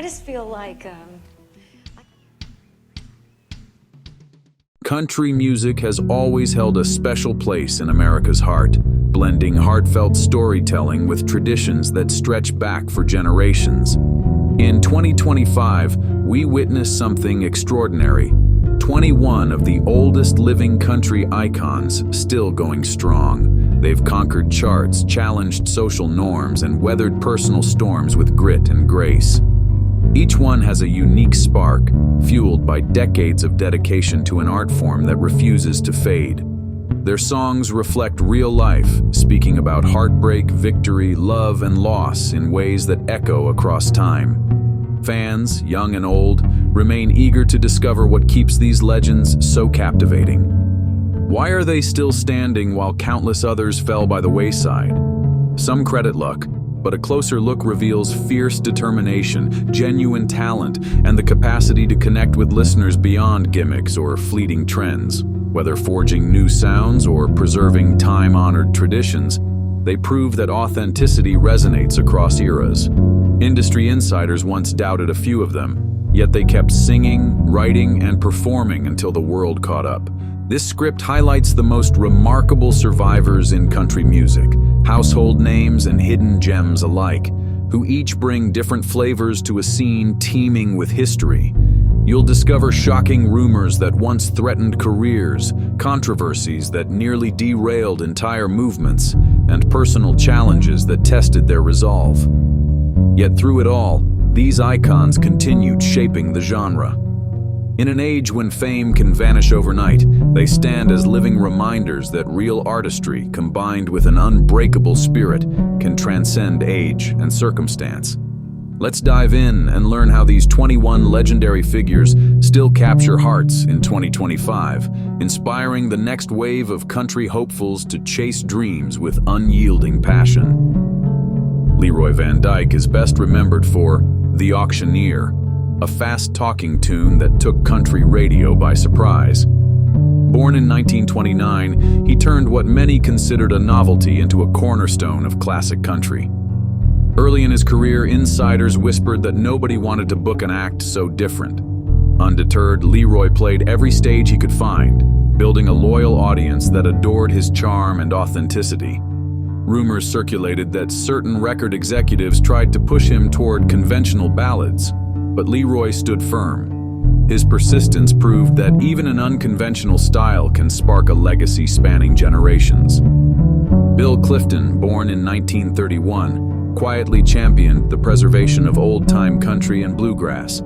just feel like, Country music has always held a special place in America's heart, blending heartfelt storytelling with traditions that stretch back for generations. In 2025, we witness something extraordinary. 21 of the oldest living country icons still going strong. They've conquered charts, challenged social norms, and weathered personal storms with grit and grace. Each one has a unique spark, fueled by decades of dedication to an art form that refuses to fade. Their songs reflect real life, speaking about heartbreak, victory, love, and loss in ways that echo across time. Fans, young and old, remain eager to discover what keeps these legends so captivating. Why are they still standing while countless others fell by the wayside? Some credit luck, but a closer look reveals fierce determination, genuine talent, and the capacity to connect with listeners beyond gimmicks or fleeting trends. Whether forging new sounds or preserving time-honored traditions, they prove that authenticity resonates across eras. Industry insiders once doubted a few of them, yet they kept singing, writing, and performing until the world caught up. This script highlights the most remarkable survivors in country music, household names and hidden gems alike, who each bring different flavors to a scene teeming with history. You'll discover shocking rumors that once threatened careers, controversies that nearly derailed entire movements, and personal challenges that tested their resolve. Yet through it all, these icons continued shaping the genre. In an age when fame can vanish overnight, they stand as living reminders that real artistry, combined with an unbreakable spirit, can transcend age and circumstance. Let's dive in and learn how these 21 legendary figures still capture hearts in 2025, inspiring the next wave of country hopefuls to chase dreams with unyielding passion. Leroy Van Dyke is best remembered for The Auctioneer, a fast-talking tune that took country radio by surprise. Born in 1929, he turned what many considered a novelty into a cornerstone of classic country. Early in his career, insiders whispered that nobody wanted to book an act so different. Undeterred, Leroy played every stage he could find, building a loyal audience that adored his charm and authenticity. Rumors circulated that certain record executives tried to push him toward conventional ballads, but Leroy stood firm. His persistence proved that even an unconventional style can spark a legacy spanning generations. Bill Clifton, born in 1931, quietly championed the preservation of old-time country and bluegrass.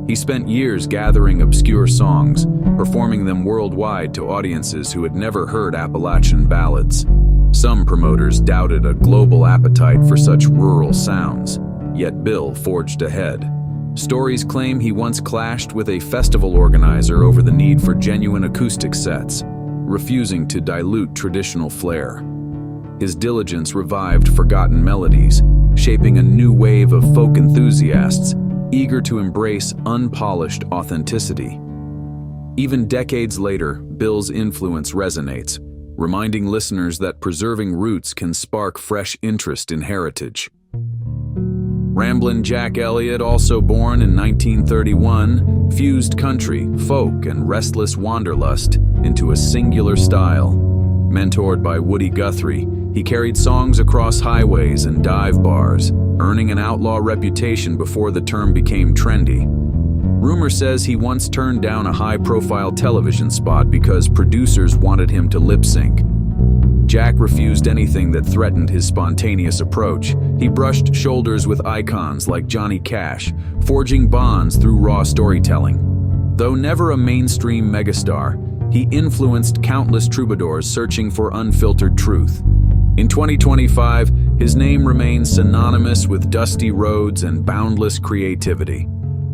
He spent years gathering obscure songs, performing them worldwide to audiences who had never heard Appalachian ballads. Some promoters doubted a global appetite for such rural sounds, yet Bill forged ahead. Stories claim he once clashed with a festival organizer over the need for genuine acoustic sets, refusing to dilute traditional flair. His diligence revived forgotten melodies, shaping a new wave of folk enthusiasts eager to embrace unpolished authenticity. Even decades later, Bill's influence resonates, reminding listeners that preserving roots can spark fresh interest in heritage. Ramblin' Jack Elliott, also born in 1931, fused country, folk, and restless wanderlust into a singular style. Mentored by Woody Guthrie, he carried songs across highways and dive bars, earning an outlaw reputation before the term became trendy. Rumor says he once turned down a high-profile television spot because producers wanted him to lip-sync. Jack refused anything that threatened his spontaneous approach. He brushed shoulders with icons like Johnny Cash, forging bonds through raw storytelling. Though never a mainstream megastar, he influenced countless troubadours searching for unfiltered truth. In 2025, his name remains synonymous with dusty roads and boundless creativity.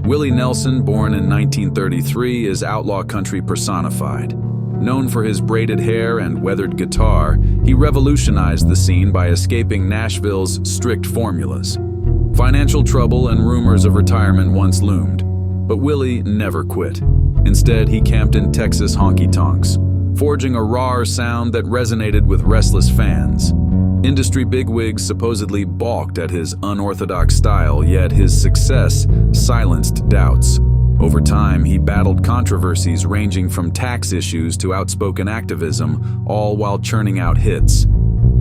Willie Nelson, born in 1933, is outlaw country personified. Known for his braided hair and weathered guitar, he revolutionized the scene by escaping Nashville's strict formulas. Financial trouble and rumors of retirement once loomed, but Willie never quit. Instead, he camped in Texas honky-tonks, forging a raw sound that resonated with restless fans. Industry bigwigs supposedly balked at his unorthodox style, yet his success silenced doubts. Over time, he battled controversies ranging from tax issues to outspoken activism, all while churning out hits.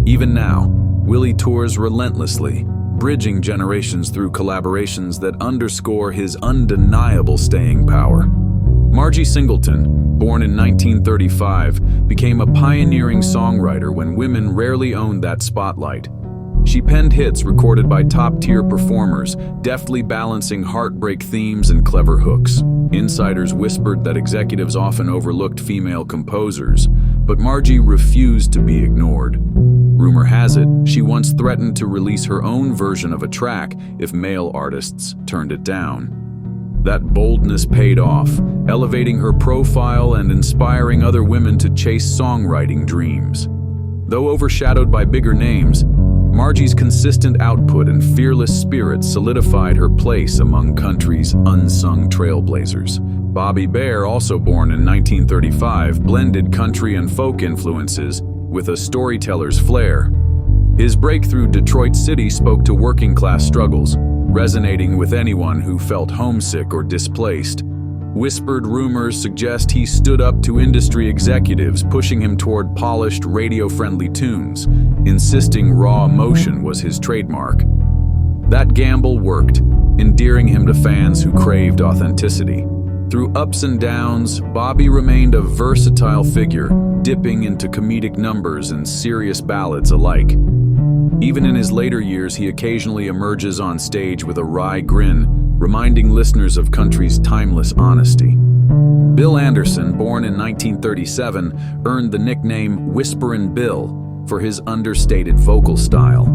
Even now, Willie tours relentlessly, bridging generations through collaborations that underscore his undeniable staying power. Margie Singleton, born in 1935, became a pioneering songwriter when women rarely owned that spotlight. She penned hits recorded by top-tier performers, deftly balancing heartbreak themes and clever hooks. Insiders whispered that executives often overlooked female composers, but Margie refused to be ignored. Rumor has it, she once threatened to release her own version of a track if male artists turned it down. That boldness paid off, elevating her profile and inspiring other women to chase songwriting dreams. Though overshadowed by bigger names, Margie's consistent output and fearless spirit solidified her place among country's unsung trailblazers. Bobby Bare, also born in 1935, blended country and folk influences with a storyteller's flair. His breakthrough Detroit City spoke to working-class struggles, resonating with anyone who felt homesick or displaced. Whispered rumors suggest he stood up to industry executives, pushing him toward polished, radio-friendly tunes, insisting raw emotion was his trademark. That gamble worked, endearing him to fans who craved authenticity. Through ups and downs, Bobby remained a versatile figure, dipping into comedic numbers and serious ballads alike. Even in his later years, he occasionally emerges on stage with a wry grin, reminding listeners of country's timeless honesty. Bill Anderson, born in 1937, earned the nickname Whisperin' Bill for his understated vocal style.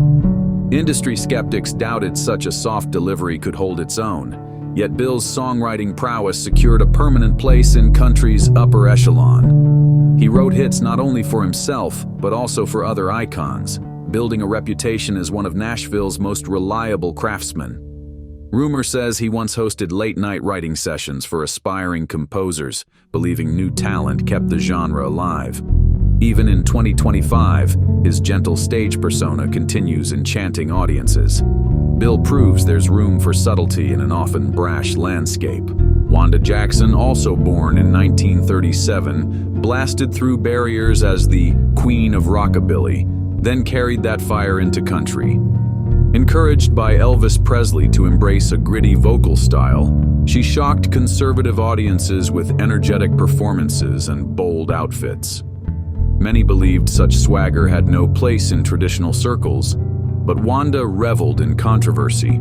Industry skeptics doubted such a soft delivery could hold its own, yet Bill's songwriting prowess secured a permanent place in country's upper echelon. He wrote hits not only for himself, but also for other icons, building a reputation as one of Nashville's most reliable craftsmen. Rumor says he once hosted late-night writing sessions for aspiring composers, believing new talent kept the genre alive. Even in 2025, his gentle stage persona continues enchanting audiences. Bill proves there's room for subtlety in an often brash landscape. Wanda Jackson, also born in 1937, blasted through barriers as the Queen of Rockabilly, then carried that fire into country. Encouraged by Elvis Presley to embrace a gritty vocal style, she shocked conservative audiences with energetic performances and bold outfits. Many believed such swagger had no place in traditional circles, but Wanda reveled in controversy.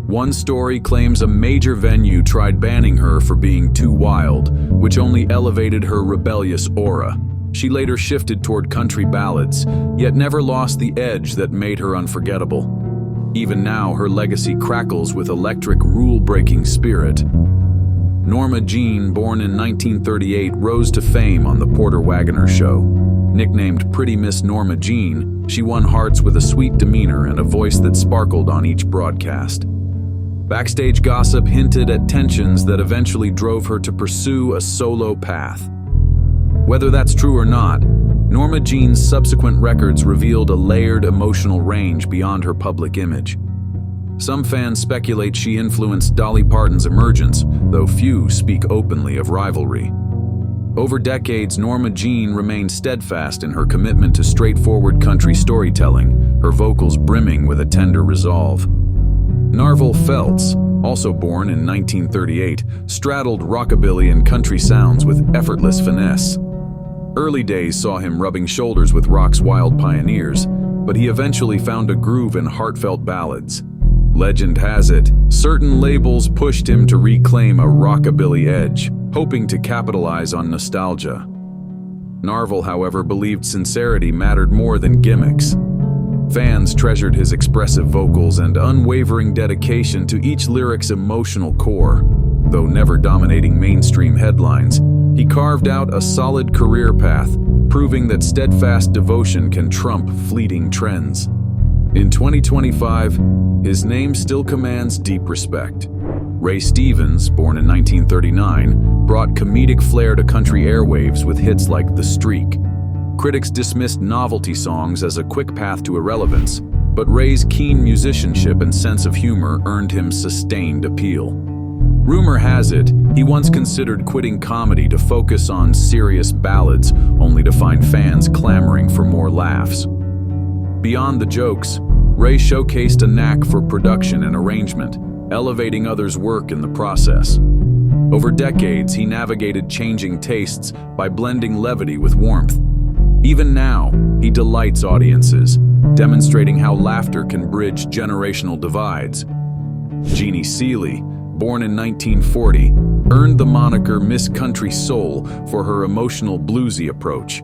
One story claims a major venue tried banning her for being too wild, which only elevated her rebellious aura. She later shifted toward country ballads, yet never lost the edge that made her unforgettable. Even now, her legacy crackles with electric, rule-breaking spirit. Norma Jean, born in 1938, rose to fame on The Porter Wagoner Show. Nicknamed Pretty Miss Norma Jean, she won hearts with a sweet demeanor and a voice that sparkled on each broadcast. Backstage gossip hinted at tensions that eventually drove her to pursue a solo path. Whether that's true or not, Norma Jean's subsequent records revealed a layered emotional range beyond her public image. Some fans speculate she influenced Dolly Parton's emergence, though few speak openly of rivalry. Over decades, Norma Jean remained steadfast in her commitment to straightforward country storytelling, her vocals brimming with a tender resolve. Narvel Feltz, also born in 1938, straddled rockabilly and country sounds with effortless finesse. Early days saw him rubbing shoulders with rock's wild pioneers, but he eventually found a groove in heartfelt ballads. Legend has it, certain labels pushed him to reclaim a rockabilly edge, hoping to capitalize on nostalgia. Narvel, however, believed sincerity mattered more than gimmicks. Fans treasured his expressive vocals and unwavering dedication to each lyric's emotional core. Though never dominating mainstream headlines, he carved out a solid career path, proving that steadfast devotion can trump fleeting trends. In 2025, his name still commands deep respect. Ray Stevens, born in 1939, brought comedic flair to country airwaves with hits like The Streak. Critics dismissed novelty songs as a quick path to irrelevance, but Ray's keen musicianship and sense of humor earned him sustained appeal. Rumor has it, he once considered quitting comedy to focus on serious ballads, only to find fans clamoring for more laughs. Beyond the jokes, Ray showcased a knack for production and arrangement, elevating others' work in the process. Over decades, he navigated changing tastes by blending levity with warmth. Even now, he delights audiences, demonstrating how laughter can bridge generational divides. Jeannie Seely, born in 1940, earned the moniker Miss Country Soul for her emotional bluesy approach.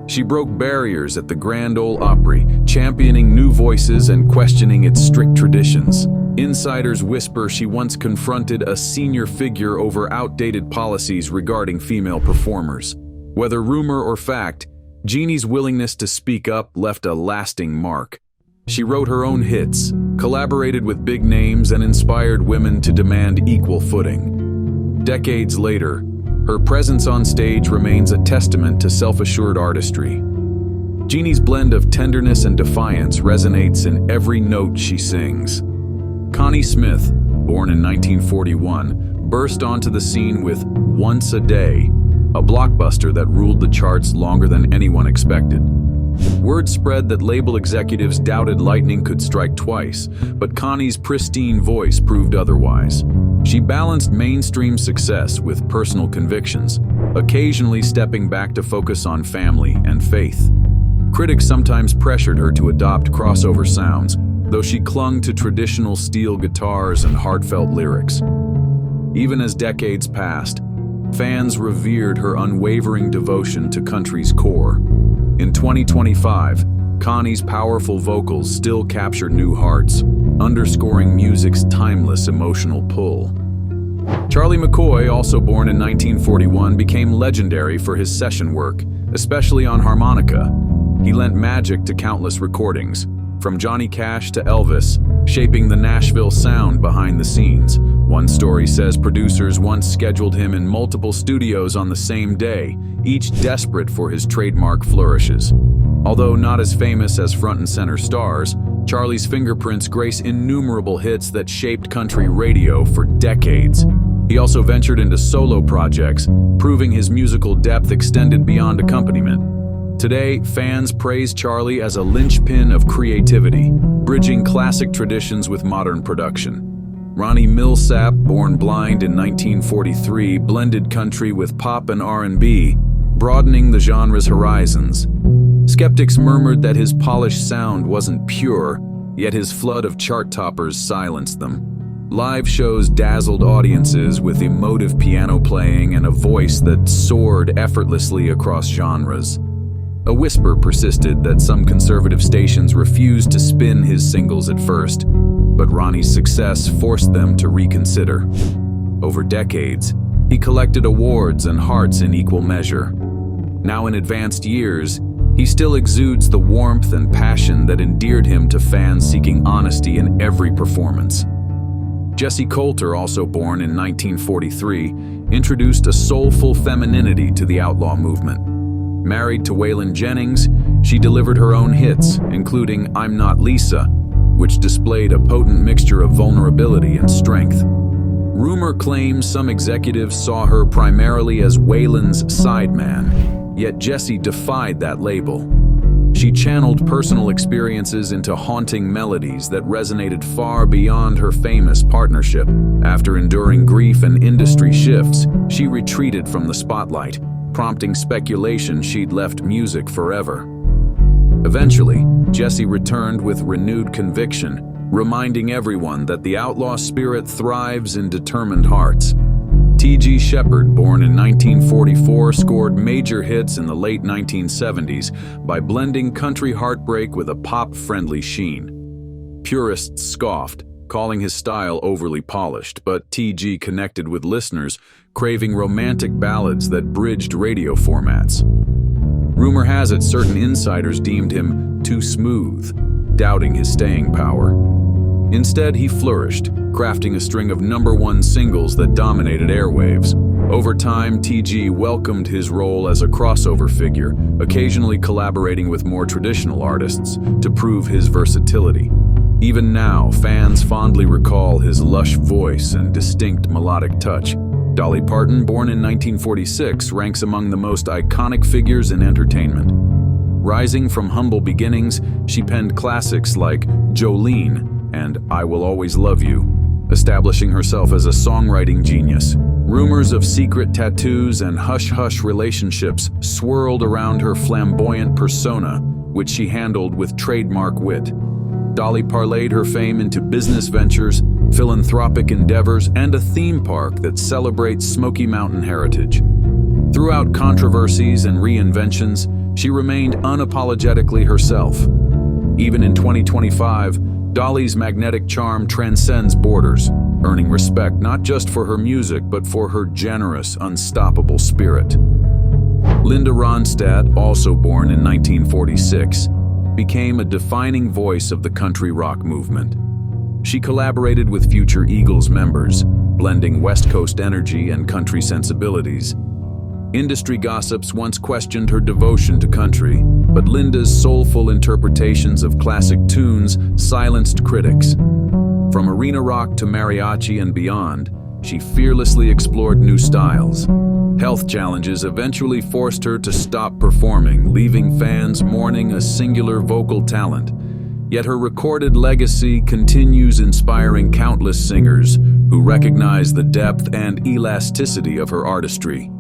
She broke barriers at the Grand Ole Opry, championing new voices and questioning its strict traditions. Insiders whisper she once confronted a senior figure over outdated policies regarding female performers. Whether rumor or fact, Jeannie's willingness to speak up left a lasting mark. She wrote her own hits, collaborated with big names, and inspired women to demand equal footing. Decades later, her presence on stage remains a testament to self-assured artistry. Jeannie's blend of tenderness and defiance resonates in every note she sings. Connie Smith, born in 1941, burst onto the scene with Once a Day, a blockbuster that ruled the charts longer than anyone expected. Word spread that label executives doubted lightning could strike twice, but Connie's pristine voice proved otherwise. She balanced mainstream success with personal convictions, occasionally stepping back to focus on family and faith. Critics sometimes pressured her to adopt crossover sounds, though she clung to traditional steel guitars and heartfelt lyrics. Even as decades passed, fans revered her unwavering devotion to country's core. In 2025, Connie's powerful vocals still capture new hearts, underscoring music's timeless emotional pull. Charlie McCoy, also born in 1941, became legendary for his session work, especially on harmonica. He lent magic to countless recordings, from Johnny Cash to Elvis, shaping the Nashville sound behind the scenes. One story says producers once scheduled him in multiple studios on the same day, each desperate for his trademark flourishes. Although not as famous as front and center stars, Charlie's fingerprints grace innumerable hits that shaped country radio for decades. He also ventured into solo projects, proving his musical depth extended beyond accompaniment. Today, fans praise Charlie as a linchpin of creativity, bridging classic traditions with modern production. Ronnie Milsap, born blind in 1943, blended country with pop and R&B, broadening the genre's horizons. Skeptics murmured that his polished sound wasn't pure, yet his flood of chart toppers silenced them. Live shows dazzled audiences with emotive piano playing and a voice that soared effortlessly across genres. A whisper persisted that some conservative stations refused to spin his singles at first, but Ronnie's success forced them to reconsider. Over decades, he collected awards and hearts in equal measure. Now in advanced years, he still exudes the warmth and passion that endeared him to fans seeking honesty in every performance. Jessie Coulter, also born in 1943, introduced a soulful femininity to the outlaw movement. Married to Waylon Jennings, she delivered her own hits, including I'm Not Lisa, which displayed a potent mixture of vulnerability and strength. Rumor claims some executives saw her primarily as Waylon's sideman, yet Jessie defied that label. She channeled personal experiences into haunting melodies that resonated far beyond her famous partnership. After enduring grief and industry shifts, she retreated from the spotlight, prompting speculation she'd left music forever. Eventually, Jessie returned with renewed conviction, reminding everyone that the outlaw spirit thrives in determined hearts. T.G. Sheppard, born in 1944, scored major hits in the late 1970s by blending country heartbreak with a pop-friendly sheen. Purists scoffed, calling his style overly polished, but T.G. connected with listeners, craving romantic ballads that bridged radio formats. Rumor has it certain insiders deemed him too smooth, doubting his staying power. Instead, he flourished, crafting a string of #1 singles that dominated airwaves. Over time, TG welcomed his role as a crossover figure, occasionally collaborating with more traditional artists to prove his versatility. Even now, fans fondly recall his lush voice and distinct melodic touch. Dolly Parton, born in 1946, ranks among the most iconic figures in entertainment. Rising from humble beginnings, she penned classics like Jolene and I Will Always Love You, establishing herself as a songwriting genius. Rumors of secret tattoos and hush-hush relationships swirled around her flamboyant persona, which she handled with trademark wit. Dolly parlayed her fame into business ventures, philanthropic endeavors, and a theme park that celebrates Smoky Mountain heritage. Throughout controversies and reinventions, she remained unapologetically herself. Even in 2025, Dolly's magnetic charm transcends borders, earning respect not just for her music but for her generous, unstoppable spirit. Linda Ronstadt, also born in 1946, became a defining voice of the country rock movement. She collaborated with future Eagles members, blending West Coast energy and country sensibilities. Industry gossips once questioned her devotion to country, but Linda's soulful interpretations of classic tunes silenced critics. From arena rock to mariachi and beyond, she fearlessly explored new styles. Health challenges eventually forced her to stop performing, leaving fans mourning a singular vocal talent. Yet her recorded legacy continues inspiring countless singers who recognize the depth and elasticity of her artistry.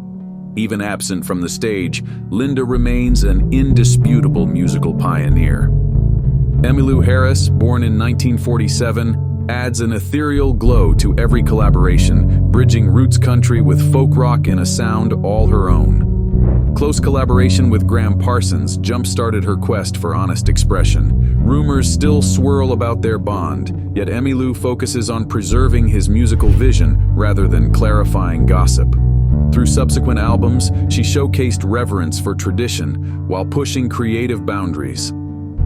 Even absent from the stage, Linda remains an indisputable musical pioneer. Emmylou Harris, born in 1947, adds an ethereal glow to every collaboration, bridging roots country with folk rock in a sound all her own. Close collaboration with Graham Parsons jump-started her quest for honest expression. Rumors still swirl about their bond, yet Emmylou focuses on preserving his musical vision rather than clarifying gossip. Through subsequent albums, she showcased reverence for tradition while pushing creative boundaries.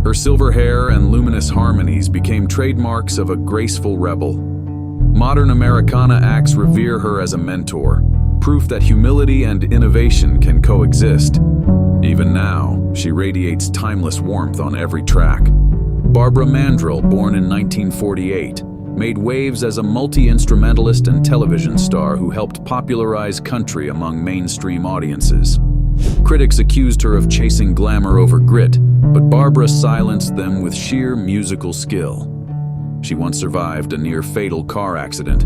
Her silver hair and luminous harmonies became trademarks of a graceful rebel. Modern Americana acts revere her as a mentor, proof that humility and innovation can coexist. Even now, she radiates timeless warmth on every track. Barbara Mandrell, born in 1948, made waves as a multi-instrumentalist and television star who helped popularize country among mainstream audiences. Critics accused her of chasing glamour over grit, but Barbara silenced them with sheer musical skill. She once survived a near-fatal car accident,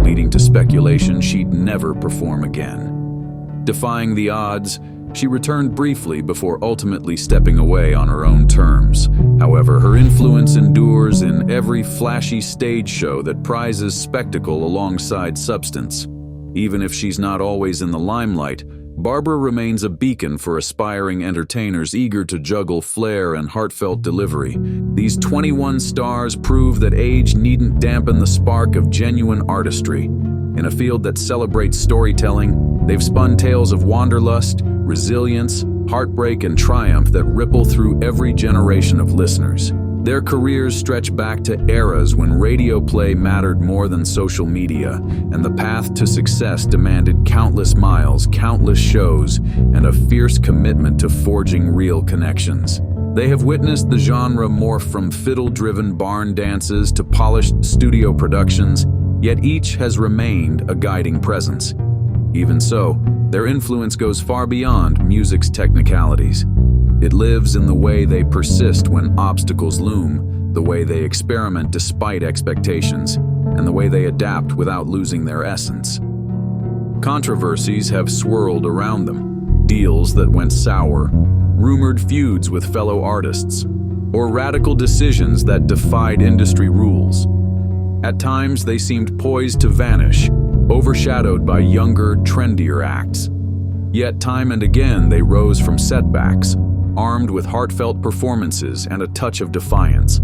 leading to speculation she'd never perform again. Defying the odds, she returned briefly before ultimately stepping away on her own terms. However, her influence endures in every flashy stage show that prizes spectacle alongside substance. Even if she's not always in the limelight, Barbara remains a beacon for aspiring entertainers eager to juggle flair and heartfelt delivery. These 21 stars prove that age needn't dampen the spark of genuine artistry. In a field that celebrates storytelling, they've spun tales of wanderlust, resilience, heartbreak, and triumph that ripple through every generation of listeners. Their careers stretch back to eras when radio play mattered more than social media, and the path to success demanded countless miles, countless shows, and a fierce commitment to forging real connections. They have witnessed the genre morph from fiddle-driven barn dances to polished studio productions, yet each has remained a guiding presence. Even so, their influence goes far beyond music's technicalities. It lives in the way they persist when obstacles loom, the way they experiment despite expectations, and the way they adapt without losing their essence. Controversies have swirled around them, deals that went sour, rumored feuds with fellow artists, or radical decisions that defied industry rules. At times, they seemed poised to vanish, overshadowed by younger, trendier acts. Yet time and again, they rose from setbacks, armed with heartfelt performances and a touch of defiance.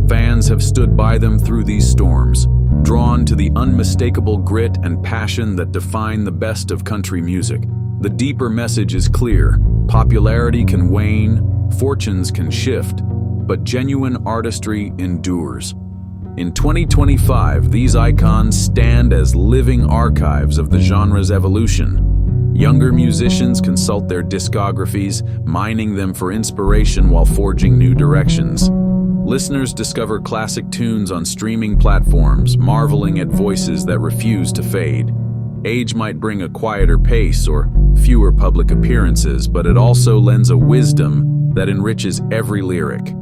Fans have stood by them through these storms, drawn to the unmistakable grit and passion that define the best of country music. The deeper message is clear: popularity can wane, fortunes can shift, but genuine artistry endures. In 2025, these icons stand as living archives of the genre's evolution. Younger musicians consult their discographies, mining them for inspiration while forging new directions. Listeners discover classic tunes on streaming platforms, marveling at voices that refuse to fade. Age might bring a quieter pace or fewer public appearances, but it also lends a wisdom that enriches every lyric.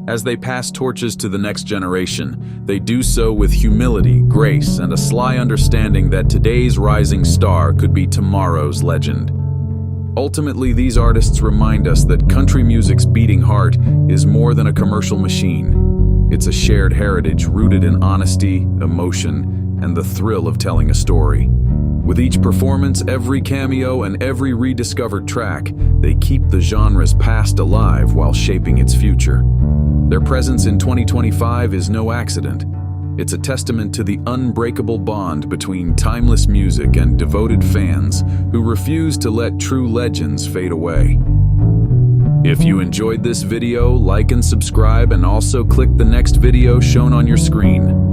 As they pass torches to the next generation, they do so with humility, grace, and a sly understanding that today's rising star could be tomorrow's legend. Ultimately, these artists remind us that country music's beating heart is more than a commercial machine. It's a shared heritage rooted in honesty, emotion, and the thrill of telling a story. With each performance, every cameo, and every rediscovered track, they keep the genre's past alive while shaping its future. Their presence in 2025 is no accident. It's a testament to the unbreakable bond between timeless music and devoted fans who refuse to let true legends fade away. If you enjoyed this video, like and subscribe, and also click the next video shown on your screen.